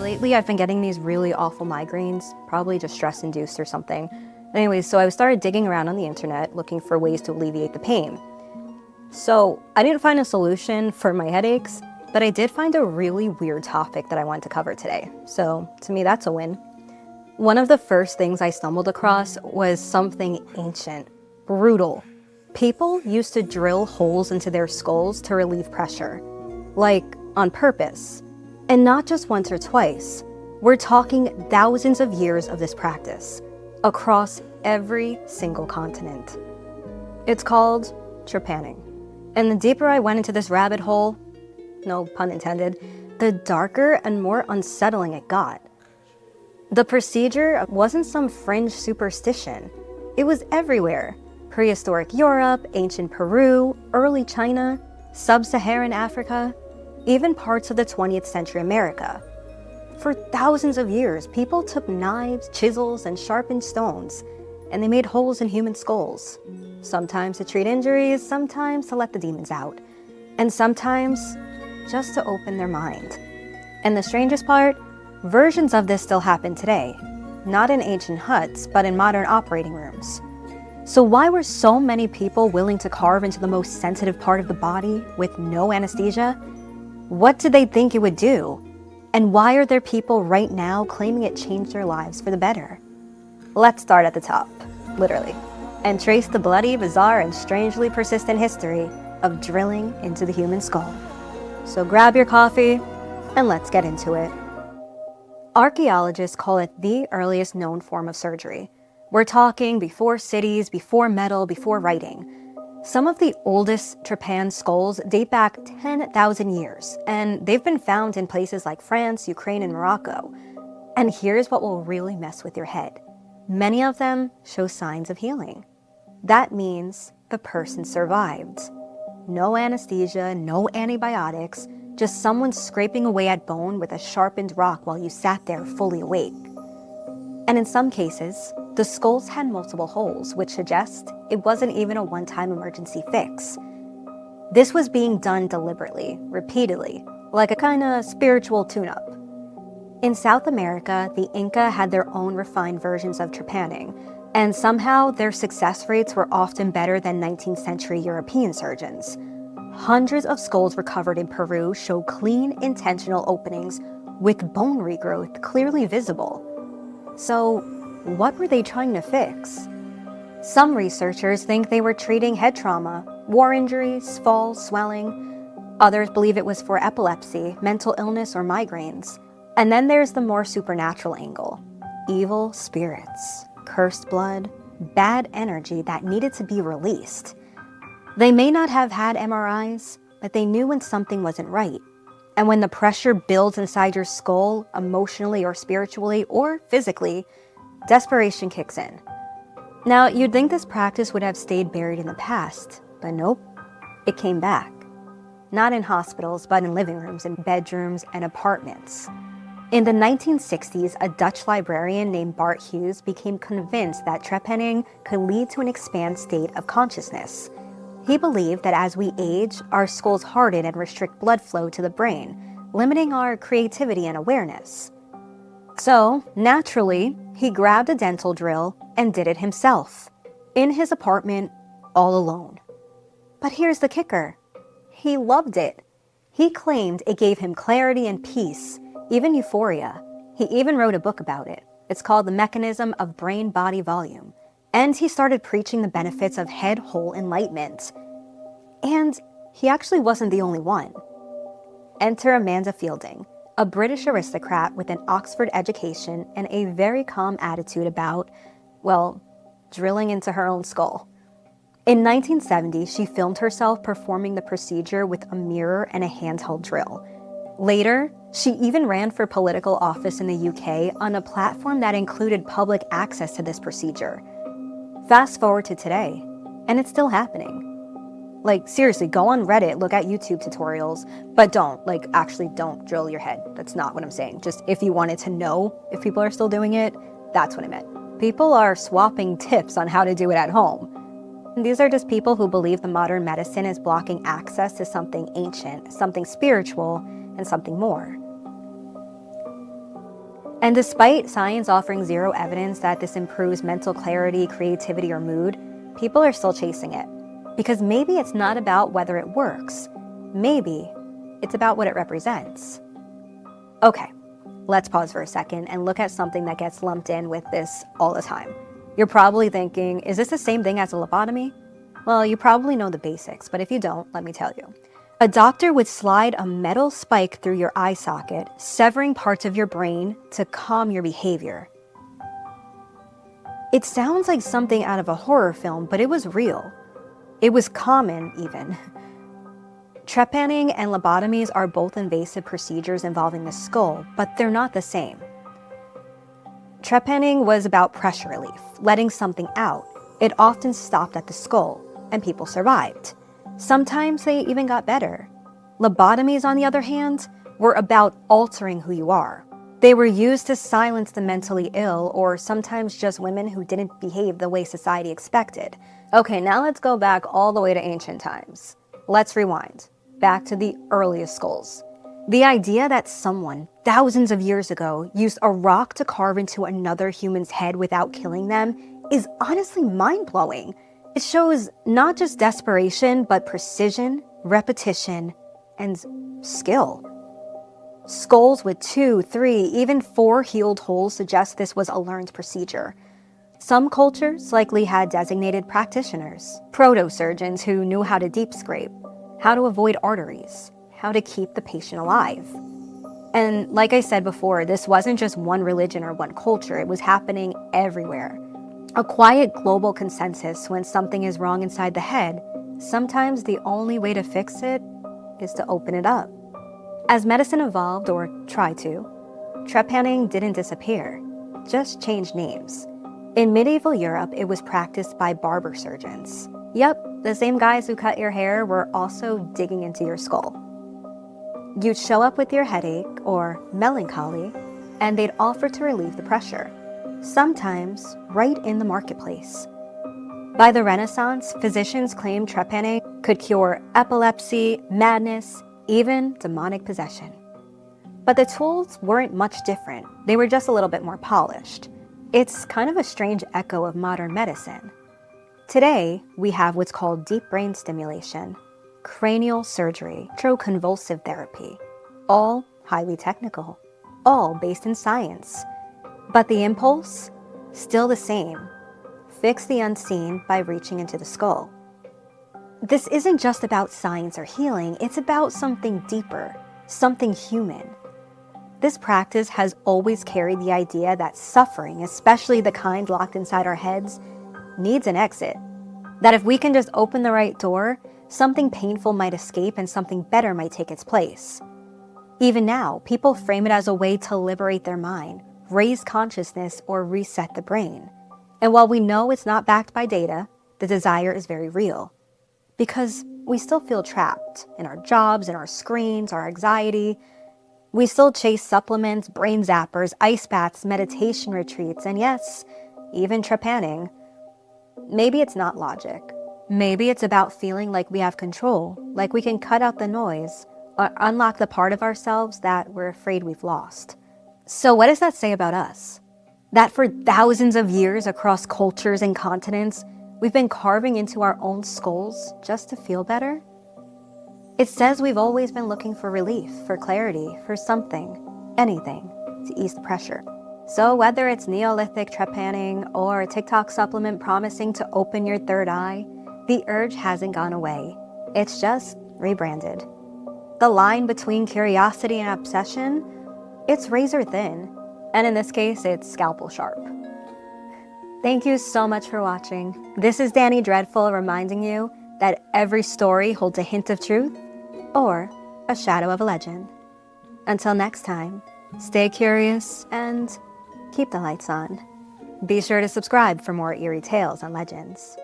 Lately, I've been getting these really awful migraines, probably just stress-induced or something. Anyways, so I started digging around on the internet looking for ways to alleviate the pain. So I didn't find a solution for my headaches, but I did find a really weird topic that I wanted to cover today. So to me, that's a win. One of the first things I stumbled across was something ancient, brutal. People used to drill holes into their skulls to relieve pressure, like on purpose. And not just once or twice. We're talking thousands of years of this practice across every single continent. It's called trepanning. And the deeper I went into this rabbit hole, no pun intended, the darker and more unsettling it got. The procedure wasn't some fringe superstition. It was everywhere. Prehistoric Europe, ancient Peru, early China, sub-Saharan Africa, even parts of the 20th century America. For thousands of years, people took knives, chisels, and sharpened stones, and they made holes in human skulls. Sometimes to treat injuries, sometimes to let the demons out, and sometimes just to open their mind. And the strangest part, versions of this still happen today, not in ancient huts, but in modern operating rooms. So why were so many people willing to carve into the most sensitive part of the body with no anesthesia? What did they think it would do? And why are there people right now claiming it changed their lives for the better? Let's start at the top, literally, and trace the bloody, bizarre, and strangely persistent history of drilling into the human skull. So grab your coffee and let's get into it. Archaeologists call it the earliest known form of surgery. We're talking before cities, before metal, before writing. Some of the oldest trepan skulls date back 10,000 years, and they've been found in places like France, Ukraine, and Morocco. And here's what will really mess with your head. Many of them show signs of healing. That means the person survived. No anesthesia, no antibiotics, just someone scraping away at bone with a sharpened rock while you sat there fully awake. And in some cases, the skulls had multiple holes, which suggests it wasn't even a one-time emergency fix. This was being done deliberately, repeatedly, like a kind of spiritual tune-up. In South America, the Inca had their own refined versions of trepanning, and somehow their success rates were often better than 19th century European surgeons. Hundreds of skulls recovered in Peru show clean, intentional openings with bone regrowth clearly visible. So, what were they trying to fix? Some researchers think they were treating head trauma, war injuries, falls, swelling. Others believe it was for epilepsy, mental illness, or migraines. And then there's the more supernatural angle. Evil spirits, cursed blood, bad energy that needed to be released. They may not have had MRIs, but they knew when something wasn't right. And when the pressure builds inside your skull, emotionally or spiritually or physically, desperation kicks in. Now, you'd think this practice would have stayed buried in the past, but nope, it came back. Not in hospitals, but in living rooms and bedrooms and apartments. In the 1960s, a Dutch librarian named Bart Hughes became convinced that trepanning could lead to an expanded state of consciousness. He believed that as we age, our skulls harden and restrict blood flow to the brain, limiting our creativity and awareness. So, naturally, he grabbed a dental drill and did it himself, in his apartment, all alone. But here's the kicker. He loved it. He claimed it gave him clarity and peace, even euphoria. He even wrote a book about it. It's called The Mechanism of Brain-Body Volume. And he started preaching the benefits of head hole enlightenment. And he actually wasn't the only one. Enter Amanda Fielding, a British aristocrat with an Oxford education and a very calm attitude about, well, drilling into her own skull. In 1970, she filmed herself performing the procedure with a mirror and a handheld drill. Later, she even ran for political office in the UK on a platform that included public access to this procedure. Fast forward to today, and it's still happening. Like, seriously, go on Reddit, look at YouTube tutorials, but actually don't drill your head. That's not what I'm saying. Just if you wanted to know if people are still doing it, that's what I meant. People are swapping tips on how to do it at home. And these are just people who believe the modern medicine is blocking access to something ancient, something spiritual, and something more. And despite science offering zero evidence that this improves mental clarity, creativity, or mood, people are still chasing it. Because maybe it's not about whether it works. Maybe it's about what it represents. Okay, let's pause for a second and look at something that gets lumped in with this all the time. You're probably thinking, is this the same thing as a lobotomy? Well, you probably know the basics, but if you don't, let me tell you. A doctor would slide a metal spike through your eye socket, severing parts of your brain to calm your behavior. It sounds like something out of a horror film, but it was real. It was common, even. Trepanning and lobotomies are both invasive procedures involving the skull, but they're not the same. Trepanning was about pressure relief, letting something out. It often stopped at the skull, and people survived. Sometimes they even got better. Lobotomies, on the other hand, were about altering who you are. They were used to silence the mentally ill, or sometimes just women who didn't behave the way society expected. Okay, now let's go back all the way to ancient times. Let's rewind, back to the earliest skulls. The idea that someone, thousands of years ago, used a rock to carve into another human's head without killing them is honestly mind-blowing. It shows not just desperation, but precision, repetition, and skill. Skulls with 2, 3, even 4 healed holes suggest this was a learned procedure. Some cultures likely had designated practitioners, proto-surgeons who knew how to deep scrape, how to avoid arteries, how to keep the patient alive. And like I said before, this wasn't just one religion or one culture, it was happening everywhere. A quiet global consensus when something is wrong inside the head, sometimes the only way to fix it is to open it up. As medicine evolved, or tried to, trepanning didn't disappear, just changed names. In medieval Europe, it was practiced by barber surgeons. Yep, the same guys who cut your hair were also digging into your skull. You'd show up with your headache or melancholy, and they'd offer to relieve the pressure, sometimes right in the marketplace. By the Renaissance, physicians claimed trepanning could cure epilepsy, madness, even demonic possession. But the tools weren't much different. They were just a little bit more polished. It's kind of a strange echo of modern medicine. Today, we have what's called deep brain stimulation, cranial surgery, electroconvulsive therapy, all highly technical, all based in science. But the impulse, still the same. Fix the unseen by reaching into the skull. This isn't just about science or healing, it's about something deeper, something human. This practice has always carried the idea that suffering, especially the kind locked inside our heads, needs an exit. That if we can just open the right door, something painful might escape and something better might take its place. Even now, people frame it as a way to liberate their mind, raise consciousness, or reset the brain. And while we know it's not backed by data, the desire is very real. Because we still feel trapped in our jobs, in our screens, our anxiety. We still chase supplements, brain zappers, ice baths, meditation retreats, and yes, even trepanning. Maybe it's not logic. Maybe it's about feeling like we have control, like we can cut out the noise, or unlock the part of ourselves that we're afraid we've lost. So what does that say about us? That for thousands of years across cultures and continents, we've been carving into our own skulls just to feel better? It says we've always been looking for relief, for clarity, for something, anything, to ease the pressure. So whether it's Neolithic trepanning or a TikTok supplement promising to open your third eye, the urge hasn't gone away. It's just rebranded. The line between curiosity and obsession, it's razor thin. And in this case, it's scalpel sharp. Thank you so much for watching. This is Danny Dreadful reminding you that every story holds a hint of truth or a shadow of a legend. Until next time, stay curious and keep the lights on. Be sure to subscribe for more eerie tales and legends.